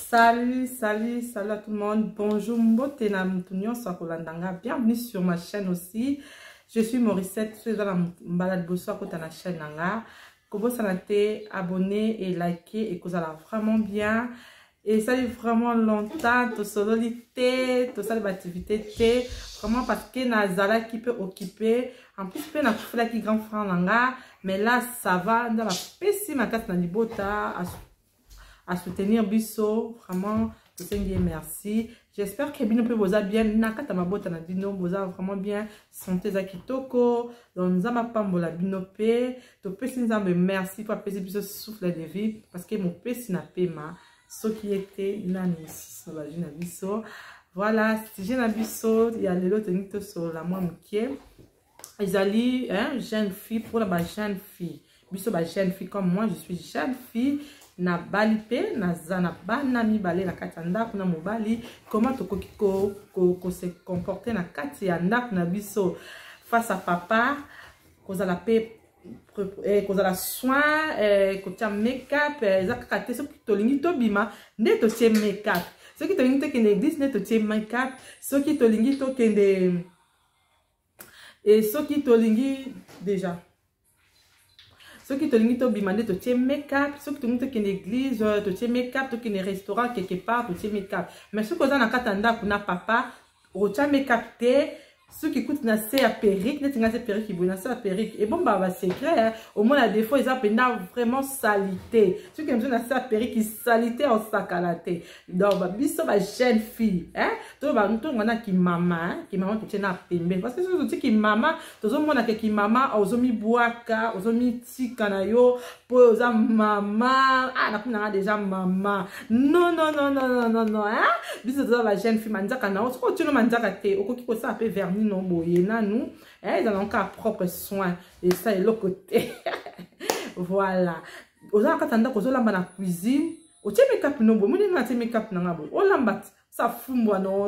Salut à tout le monde. Bonjour, bienvenue sur ma chaîne aussi. Je suis Morissette, je suis dans la balade bosso à côté de la chaîne. Comment ça n'a été abonné et liké et que ça va vraiment bien. Et ça fait vraiment longtemps, toute solidité, toute cette activité, vraiment parce que Nazala qui peut occuper, en plus peut faire qui grand frère mais là ça va dans la pessime à carte à soutenir Bisso, vraiment, merci. J'espère que Bino peut vous bien, nakata mabota na Bino, vous vraiment bien, santé za kitoko, donc nous avons pas la Bino pe, to pesi nous avons merci pour apaiser Bisso souffle de vie, parce que mon pesi n'a pas ma, ce qui était là, nous la Bisso. Voilà, si j'ai un Bisso, il y a les autres qui sur la moi m'quier. Ils allaient, jeune fille, pour la jeune fille. Bisso, jeune fille comme moi, je suis jeune fille. Na balipe na zana bana mibale na kati ya ndako na mobali comment tokoki ko se comporter na kati ya ndako na biso face à papa kozala pe kozala soin kotia make-up ezaka te soki tolingi tobima nde totie make-up soki tolingi tokende église nde totie make-up soki tolingi tokende et soki tolingi déjà ceux qui te limitent au bimandé, tu as make-up. Ceux qui te limitent à l'église, tu as make-up. Ceux qui sont restaurant quelque part, tu as make-up. Mais ceux qui sont dans katanda, pour na papa, tu as make-up. Ceux qui écoutent na c'est à perruque, n'est-ce pas perruque qui bouge na c'est à perruque. Et bon bah c'est clair. Au moins la défaut ils appellent vraiment salité. Ceux qui aiment na c'est à perruque qui salité en sacalaté. Donc bah biso bah jeune fille, toi bah nous on a qui maman tu tiens na pembe parce que ceux qui qui maman, tous on a qui maman, ozomi boaka, ozomi tika na yo, pour oza maman, na kuna déjà maman. Non biso toi bah jeune fille manzaka na, o tu no manzaka te, o ko ki ko ça appelle vernis non boyena nous ils ont encore propre soin et ça est l'autre côté. Voilà oza katanda ko zolamba na cuisine o tie make-up no bo muni na tie make-up na ngabo o lamba ça fumbwa no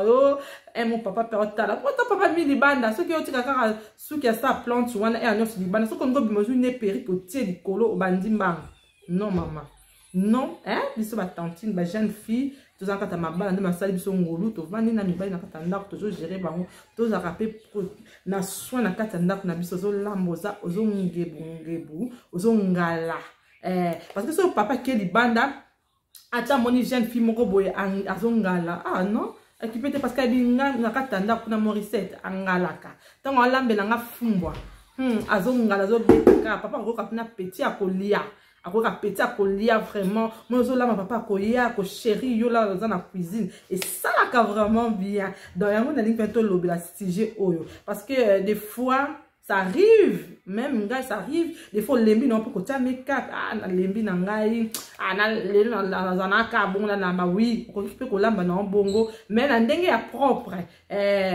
yo et mon papa perotala ko to papa mi libanda ce qui o tika kaka suki ya sa plante wana e anyo libanda so ko ngo bimozu ne perruque o tie likolo o bandi mbanga non maman non biso ba tantine ba jeune fille tous en kata mabala nde masali biso ngolu to vandi na mibali na kata ndako to gérer bango to za rapé na soin na kata ndako na biso zo lamboza ozo ngebu ozo ngala parce que so papa qui libanda ata moni jeune fille moko boye azo ngala non équipé parce que binga na kata ndako na Morissette angalaka tango alambela nga fumbwa azo ngala zo beka papa ko kapina petit akolia akoka petit akolia vraiment moi zo là ma papa akoya ko chéri yo là dans la cuisine et ça là vraiment bien donc yango na ligne bientôt lobi la sujet oyo parce que des fois ça arrive même gars ça arrive des fois lembi non pour côté make-up na lembi na ngai na le na ka bonga na ma oui ko kipe ko lamba na bongo mais na ndenge ya propre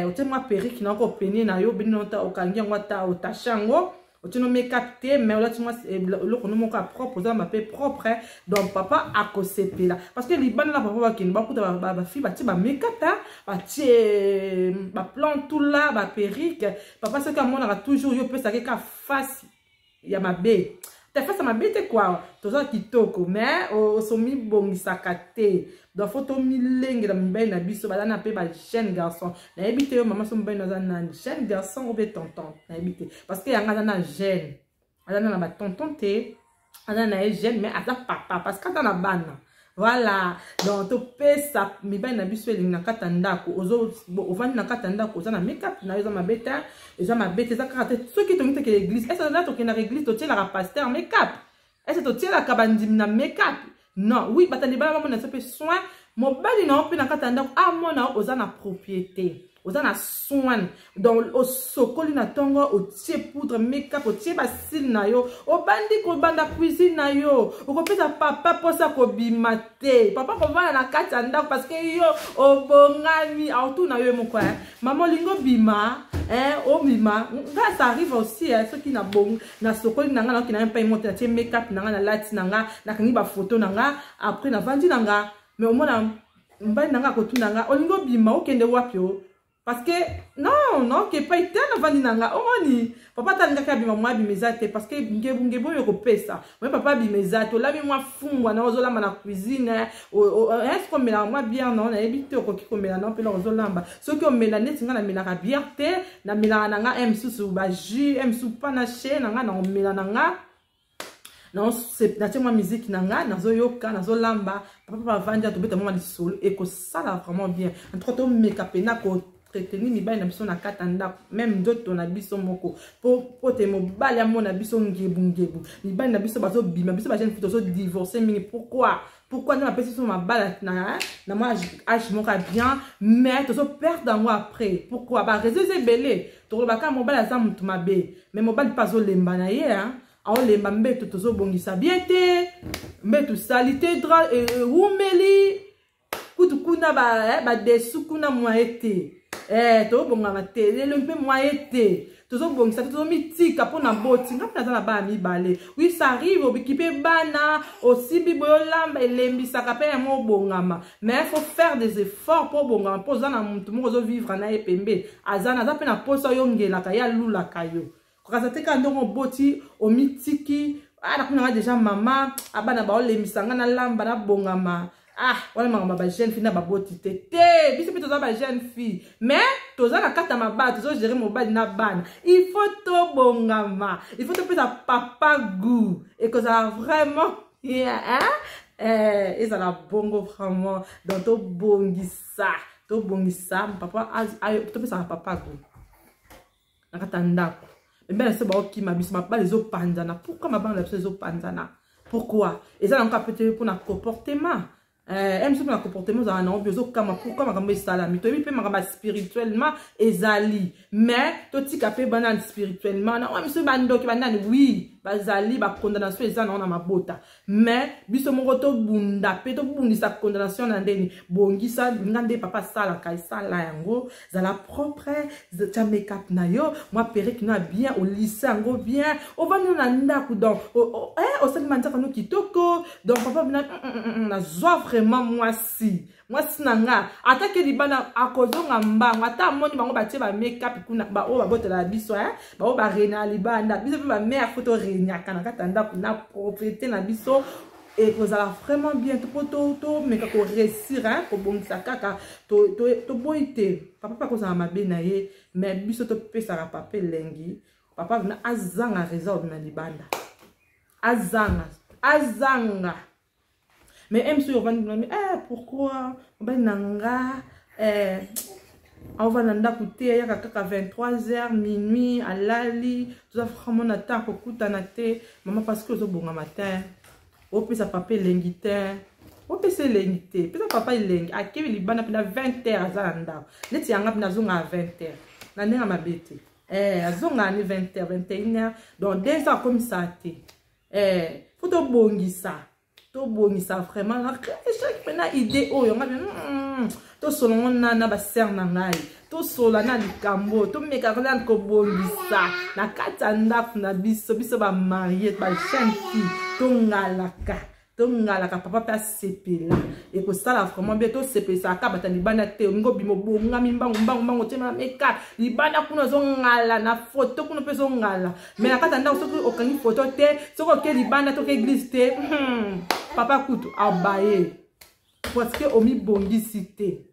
otemwa perruque na ko peni na yo bino ta okangi ngwa o tashango tu no make-up te mais là tu vois le kono ka propre za ma pe propre donc papa a kosepe là parce que liban là papa ba kin ba kuta ba fi ba ti ba make-up ba ti ba plan tout là ba perruque papa ce que moi on a toujours yo peut ça que face ya ma bé ta face ma bé te quoi toza kitoko mais o somi bongisaka te donc photo milenge la mbé na biso ba na pe ba jeune garçon na ebité yo maman so mbé na na jeune garçon ou be tonton na ebité parce que yanga na jeune ana na ba tonton te ana na jeune mais ata papa parce que ata na bana voilà donc to pesa mibali na biso elingi na kata ndako ozo ovandi na kata ndako oza na make-up na yo za mabeta eza mabeta eza kaka te soki tongite ke l'église est-ce que là tokenda l'église totielaka pasteur make-up est-ce que totielaka bandimi na make-up non oui batandi bala bamona sope soin mobali na ope na kata ndako amona oza na propriété oza na soin donc o sokoli na tongo o tie poudre make-up o tie basile na yo o bandi ko banda cuisine na yo o ko pesa papa posa ko bimate papa ko vana na kati ya ndako parce que yo o bongami auto na yo moko maman lingo bima o bima nga ça arrive aussi ceux qui na bon na sokoli na nga na ki na pas monter na tie make-up na nga na lati na nga na kangi ba photo na nga après na vandi na nga mais au moins mbali na nga ko tuna nga olingo bima o kende wapi o parce que non que pas itana vandi nanga omoni papa tanga ka bima mwa bimezate parce que ngebo yo kopesa moi papa bimezate la mi mwa fungwa na ozolamba na cuisine est-ce qu'on mela mwa bien non na ebite ko ki ko mela non pe la ozolamba so ki o mela neti nga na mela ka bien te na mela nanga msusu ba jus msusu panache nanga na mela nanga non c'est na tellement musique nanga nazo yoka nazo lamba papa vanja to beta mwa lisolo et ko ça là vraiment bien en tout cas to make-up na ko retenir mibali na biso na katanda même d'autres na biso moko po te mobali ya mona biso ngebu mibali na biso bazo bima biso ba jeune fille to divorcer mingi pourquoi na pesi so mabala na moi âge moko bien mais to so perdre moi après pourquoi ba raison belé to ba ka mobali za mutu mabe mais mobali pas zo lemba na ye hein aho lemba mbeto to zo bongisa bien te mbeto salite dra umeli kutu kuna ba desu kuna moite to bonga matele le mpe moyete tozo bongisa tozo mitika pona boti ngapna za na ba mi bale oui ça arrive obikipe bana aussi biboyo lamba elembisa ka pe mo bongama mais il faut faire des efforts pour bongama pour za na muntu mo zo vivre na epembe azana za pe na posa yongela ka ya lula kayo ko kaza te ka ndongo boti o mitiki na kuna déjà mama abana ba olembisa nga na lamba na bongama wala mama ba jeune fille na ba boti te biso pe toza ba jeune fille mais toza na kata mabata tozo gérer mobali na bana il faut to bongama il faut to pesa papa goût et que ça vraiment et ça la bongo vraiment dans to bongisa papa to pesa papa goût na kata ndako mais c'est ba okima biso ma ba les opanzana pourquoi ma bande les opanzana pourquoi et ça encore peut-être pour un comportement même si on a comportement dans un ambiance comme pourquoi ma gambe salami toi il peut ma gambe spirituellement ezali mais toi tu capé banane spirituellement non monsieur bando qui banane oui bazali ba condamnation ezana na mabota mais biso mon to bunda pe to bundi sa condamnation na ndeni bongisa ngande papa sala kai sala yango za la propre za make-up na yo moi perruque na bien au lycée ngo bien on va nous na ndaku donc au sein manja kanu kitoko donc papa na joie vraiment moi si nanga atake libana akozonga mbango ata moni bango batie ba make-up kuna ba o ba botela biso ba o ba rena libanda biso ba mère photo renyaka na katanda kuna propriété na biso et que ça va vraiment bien to mais kako réussir ko bongisa kaka to boité papa pas ko ça mabe na ye mais biso to pesa ka papa lengi papa vina azanga réserve na libanda azanga mais même si on va nous pourquoi ben nanga on va nanda coûter ya kaka 23h minuit à lali tout ça vraiment na temps ko kutana te maman parce que zo bonga matin o pesa papa lengite o pesa lengite pesa papa lengi akebi libana pina 20h azanda neti yanga pina zonga 20h na nenga mabete azonga ni 20h 21h donc des ans comme ça te faut to bongisa vraiment na chaque pena idée oyo nga to solona na ba ser na ngai to sola na likambo to meka kana ko bongisa na katanda na biso ba marié ba jeune fille to ngalaka papa pa sepela et que ça là vraiment bien to sepesa ka bata libana te ngo bimo bonga mbango tema meka libana kuna zo ngala na photo kuna peso ngala mais na katanda so ko okani photo te so ko ke libana to ke église te papa kutu abaye parce que omi bongisi te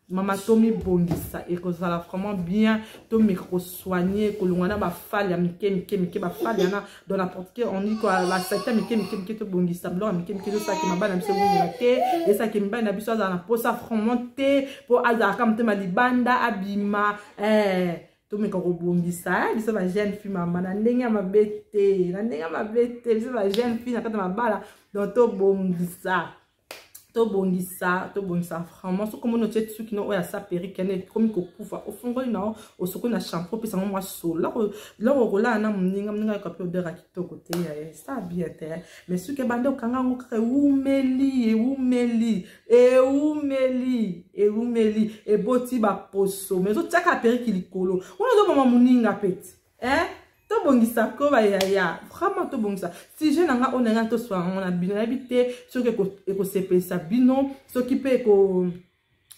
Maman Tomi bongisa et que ça la vraiment bien to micro soigner que l'on a ba fall ya mike ba fall yana dans n'importe quel on dit quoi la septième mike to bongisa blanc mike to ça qui m'a ba na biso ngate et ça qui m'a na biso za na posa remonter pour aza comme te malibanda abima to micro bongisa biso ba jeune fille maman na ndenge ma bete biso ba jeune fille na kata mabala donc to bongisa to bongisa vraiment so comme no tete suki no oya sa perruque ne comme ko kufa au fond no o soko na shampoo pesa moi so là rola na mninga ka pe de rakito côté ça bien te mais suki bande okanga ngo kre umeli e boti ba poso mais so tsaka perruque likolo on do mama mninga peti to bongisa ko ba ya vraiment to bongisa si je nanga onanga to soa on a bino habité ce que ko sepesa bino ce qui peut ko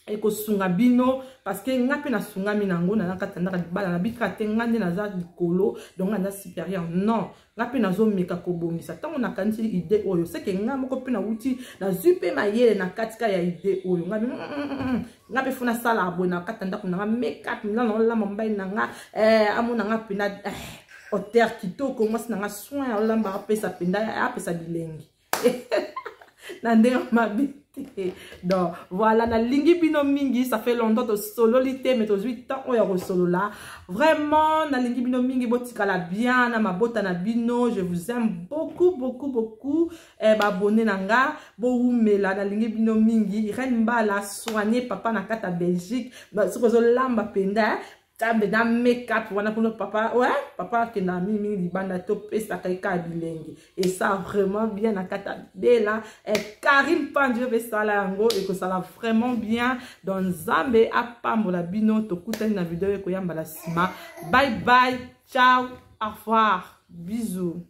et ko sunga bino parce que ngapi na sunga minango na katanda ka bala na bika te ngande na za likolo donc nganda supérieur non ngapi na zo meka ko bomisa tango na kanti idée oyo c'est que ngamo ko pina wuti na zupe mayele na katika ya idée oyo ngapi funa sala abona katanda ko na make up na la mamba na nga amona ngapi na hotel kitoko mwasi na nga soin olamba pesa penda apesa bilengi na ndenge mabi. Donc voilà, na lingi bino mingi, ça fait longtemps de solo lité, mais 8 ans on y solo là. Vraiment, na lingi bino mingi botika la bien, na mabota na bino, je vous aime beaucoup beaucoup beaucoup. Abonné nanga, bo umela na lingi bino mingi, renba la soigner papa na kata Belgique, ce que zo lamba penda. Na make-up wana pour papa ouais papa qui n'a mis di banda to pesa kaika bilengi et ça vraiment bien na kata bela et Karim Pandje ve sala yango et que ça l'a vraiment bien dans Nzambe apambola bino to kutani na vidéo ko yamba la sima. Bye bye, ciao, au revoir, bisous.